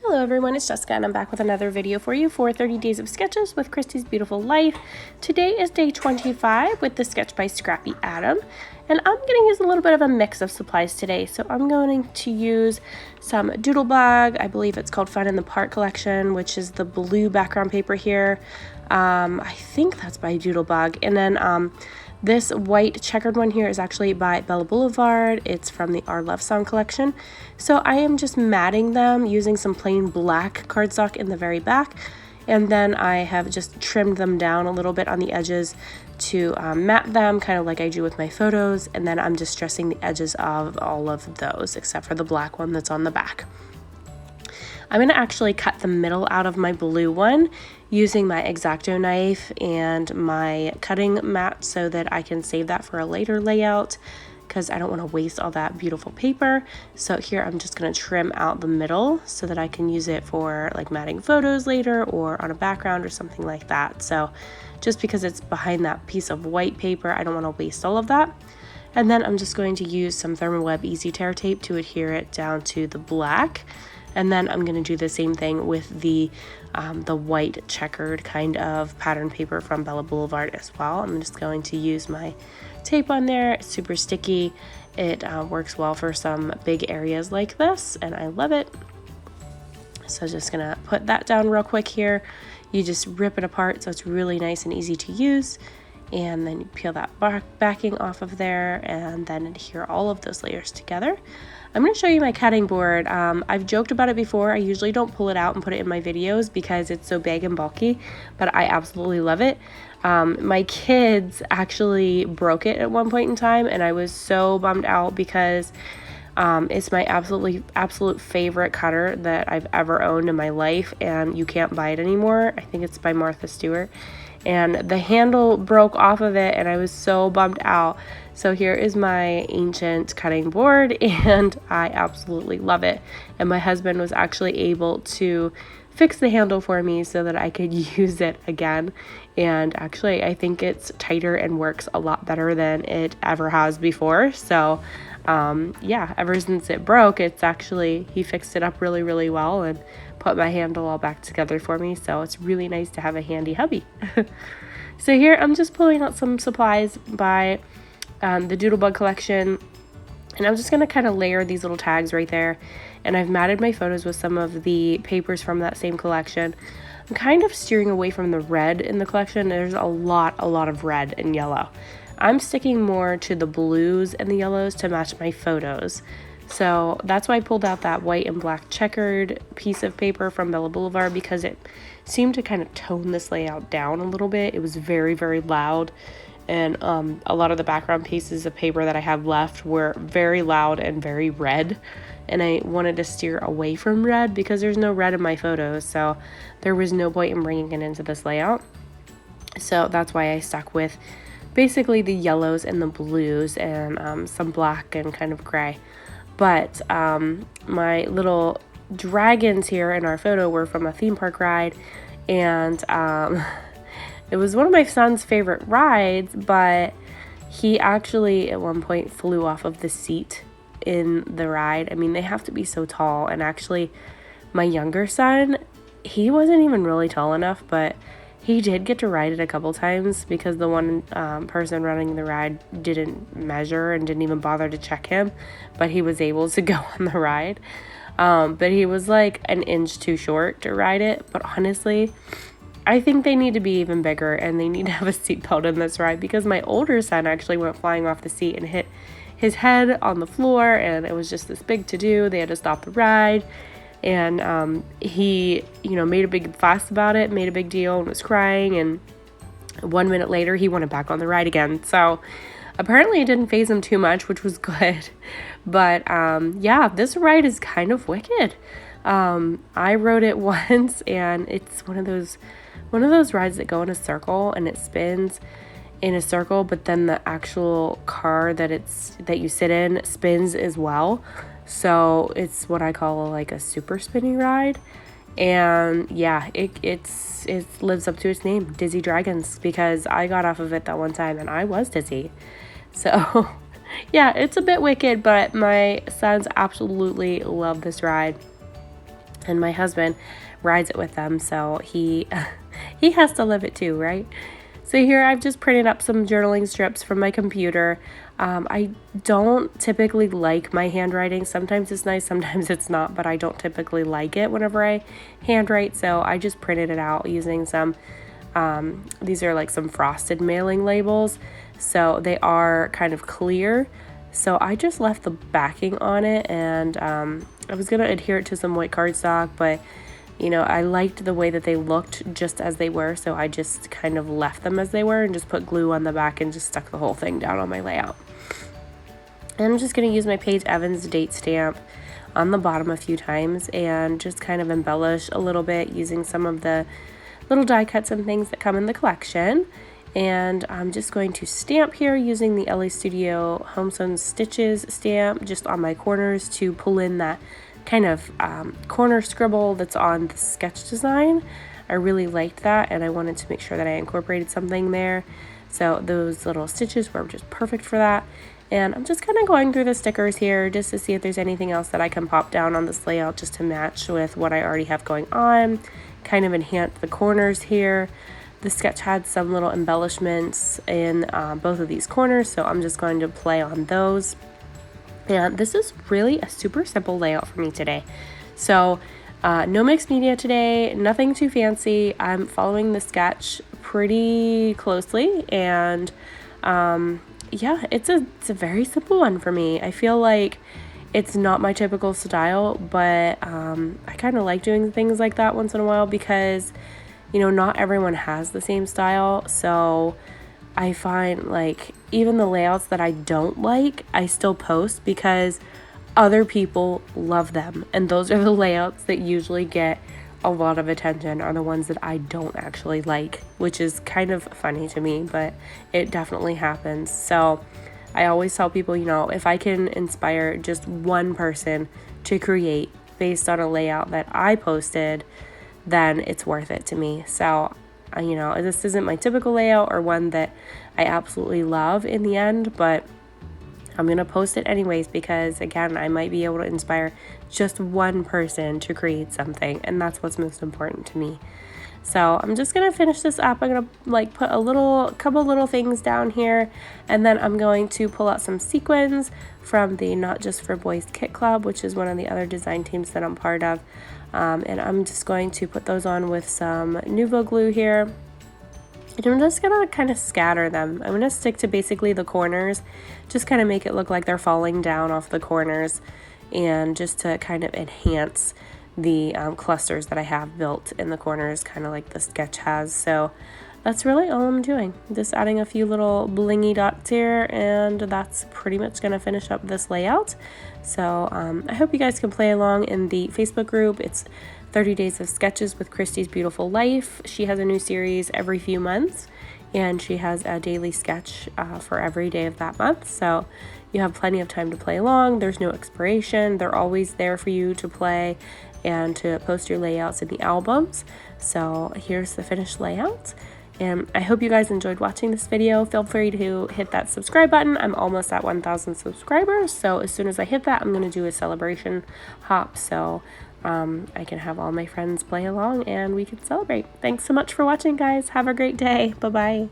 Hello everyone, it's Jessica and I'm back with another video for you for 30 Days of Sketches with Christy's Beautiful Life. Today is day 25 with the sketch by Scrappy Adam, and I'm going to use a little bit of a mix of supplies today. So I'm going to use some Doodlebug, I believe it's called Fun in the Park collection, which is the blue background paper here. I think that's by Doodlebug. And then this white checkered one here is actually by Blvd. It's from the Our Love Song collection. So I am just matting them using some plain black cardstock in the very back. And then I have just trimmed them down a little bit on the edges to matte them, kind of like I do with my photos. And then I'm just dressing the edges of all of those, except for the black one that's on the back. I'm going to actually cut the middle out of my blue one using my X-Acto knife and my cutting mat so that I can save that for a later layout because I don't want to waste all that beautiful paper. So here I'm just going to trim out the middle so that I can use it for like matting photos later or on a background or something like that. So just because it's behind that piece of white paper, I don't want to waste all of that. And then I'm just going to use some Thermoweb Easy Tear tape to adhere it down to the black. And then I'm going to do the same thing with the white checkered kind of pattern paper from Blvd as well. I'm just going to use my tape on there. It's super sticky. It works well for some big areas like this, and I love it. So just going to put that down real quick here. You just rip it apart so it's really nice and easy to use. And then you peel that backing off of there and then adhere all of those layers together. I'm going to show you my cutting board. I've joked about it before. I usually don't pull it out and put it in my videos because it's so big and bulky, but I absolutely love it. My kids actually broke it at one point in time, and I was so bummed out because it's my absolute favorite cutter that I've ever owned in my life, and you can't buy it anymore. I think it's by Martha Stewart. And the handle broke off of it and I was so bummed out. So here is my ancient cutting board and I absolutely love it. And my husband was actually able to fix the handle for me so that I could use it again. And actually I think it's tighter and works a lot better than it ever has before. So yeah, ever since it broke, it's actually, he fixed it up really, really well and put my handle all back together for me. So it's really nice to have a handy hubby. So here I'm just pulling out some supplies by the Doodlebug collection. And I'm just going to kind of layer these little tags right there. And I've matted my photos with some of the papers from that same collection. I'm kind of steering away from the red in the collection. There's a lot of red and yellow. I'm sticking more to the blues and the yellows to match my photos. So that's why I pulled out that white and black checkered piece of paper from Blvd because it seemed to kind of tone this layout down a little bit. It was very, very loud. And a lot of the background pieces of paper that I have left were very loud and very red. And I wanted to steer away from red because there's no red in my photos. So there was no point in bringing it into this layout. So that's why I stuck with basically the yellows and the blues and some black and kind of gray. But my little dragons here in our photo were from a theme park ride, and it was one of my son's favorite rides, but he actually at one point flew off of the seat in the ride. I mean, they have to be so tall, and actually my younger son, he wasn't even really tall enough, but he did get to ride it a couple times because the one person running the ride didn't measure and didn't even bother to check him, but he was able to go on the ride. But he was like an inch too short to ride it. But honestly, I think they need to be even bigger and they need to have a seatbelt in this ride because my older son actually went flying off the seat and hit his head on the floor, and it was just this big to-do. They had to stop the ride. And he, made a big fuss about it, made a big deal and was crying. And 1 minute later, he wanted back on the ride again. So apparently it didn't faze him too much, which was good. But yeah, this ride is kind of wicked. I rode it once and it's one of those rides that go in a circle and it spins in a circle, but then the actual car that you sit in spins as well. So it's what I call like a super spinning ride. And yeah, it lives up to its name, Dizzy Dragons, because I got off of it that one time and I was dizzy. So yeah, it's a bit wicked, but my sons absolutely love this ride. and my husband rides it with them, so he he has to live it too, right? So here I've just printed up some journaling strips from my computer. I don't typically like my handwriting. Sometimes it's nice, sometimes it's not, but I don't typically like it whenever I handwrite. So I just printed it out using some, these are like some frosted mailing labels. So they are kind of clear. So I just left the backing on it, and I was going to adhere it to some white cardstock, but you know, I liked the way that they looked just as they were, so I just kind of left them as they were and just put glue on the back and just stuck the whole thing down on my layout. And I'm just going to use my Paige Evans date stamp on the bottom a few times and just kind of embellish a little bit using some of the little die cuts and things that come in the collection. And I'm just going to stamp here using the LA Studio Home Sewn Stitches stamp just on my corners to pull in that kind of corner scribble that's on the sketch design. I really liked that, and I wanted to make sure that I incorporated something there. So those little stitches were just perfect for that. And I'm just kind of going through the stickers here just to see if there's anything else that I can pop down on this layout just to match with what I already have going on, kind of enhance the corners here. The sketch had some little embellishments in both of these corners, so I'm just going to play on those. And this is really a super simple layout for me today. So no mixed media today, nothing too fancy. I'm following the sketch pretty closely, and yeah, it's a very simple one for me. I feel like it's not my typical style, but I kind of like doing things like that once in a while because, you know, not everyone has the same style. So I find like even the layouts that I don't like, I still post because other people love them. And those are the layouts that usually get a lot of attention, are the ones that I don't actually like, which is kind of funny to me, but it definitely happens. So I always tell people, you know, if I can inspire just one person to create based on a layout that I posted, then it's worth it to me. So you know, this isn't my typical layout or one that I absolutely love in the end, but I'm going to post it anyways because, again, I might be able to inspire just one person to create something, and that's what's most important to me. So I'm just going to finish this up. I'm going to like put couple little things down here, and then I'm going to pull out some sequins from the Not Just for Boys Kit Club, which is one of the other design teams that I'm part of. And I'm just going to put those on with some Nuvo glue here. And I'm just going to kind of scatter them. I'm going to stick to basically the corners, just kind of make it look like they're falling down off the corners, and just to kind of enhance the clusters that I have built in the corners, kind of like the sketch has. So that's really all I'm doing. Just adding a few little blingy dots here, and that's pretty much going to finish up this layout. So I hope you guys can play along in the Facebook group. It's 30 Days of Sketches with Christy's Beautiful Life. She has a new series every few months, and she has a daily sketch for every day of that month. So you have plenty of time to play along. There's no expiration. They're always there for you to play and to post your layouts in the albums. So here's the finished layout. And I hope you guys enjoyed watching this video. Feel free to hit that subscribe button. I'm almost at 1,000 subscribers. So as soon as I hit that, I'm going to do a celebration hop. So I can have all my friends play along and we can celebrate. Thanks so much for watching, guys. Have a great day. Bye-bye.